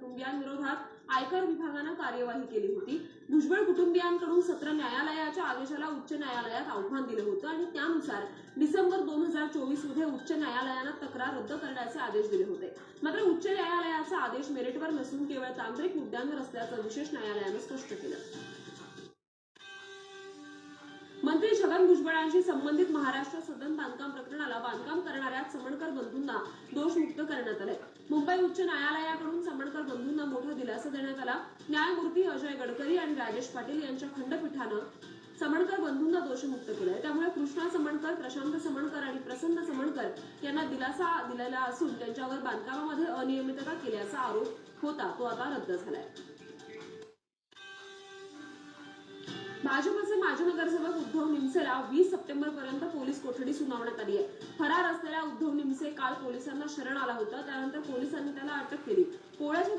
कुटुंबियांविरोधात आयकर विभागाने कार्यवाही केली होती। भुजबळ कुटुंबियांकडून सत्र न्यायालयाच्या आदेशाला उच्च न्यायालयात आव्हान दिलं होतं आणि त्यानुसार डिसेंबर 2024 मध्ये उच्च न्यायालयाने तक्रार रद्द करण्याचे आदेश दिले होते। मात्र उच्च न्यायालयाचा आदेश मेरिटवर नसून केवळ तांत्रिक मुद्द्यांवर असल्याचं विशेष न्यायालयाने स्पष्ट केलं। मंत्री छगन भुजबळांशी संबंधित महाराष्ट्र सदन बांधकाम प्रकरणाला बांधकाम करणाऱ्या समणकर बंधूंना दोषमुक्त करण्यात आले। मुंबई उच्च न्यायालयाकडून समणकर बंधूंना मोठा दिलासा देण्यात आला। न्यायमूर्ती अजय गडकरी आणि राजेश पाटील यांच्या खंडपीठाने समणकर बंधूंना दोषमुक्त केले। त्यामुळे कृष्णा समणकर, प्रशांत समणकर आणि प्रसन्न समणकर यांना दिलासा दिलेला असून त्यांच्यावर बांधकामामध्ये अनियमितता केल्याचा आरोप होता तो आता रद्द झालाय। भाजपचे माजी नगरसेवक उद्धव निमसेला 20 सप्टेंबर पर्यंत पोलीस कोठडी सुनावण्यात आली आहे। फरार असलेला उद्धव निमसे काल पोलिसांना शरण आला होता, त्यानंतर पोलिसांनी त्याला अटक केली। पोळ्याच्या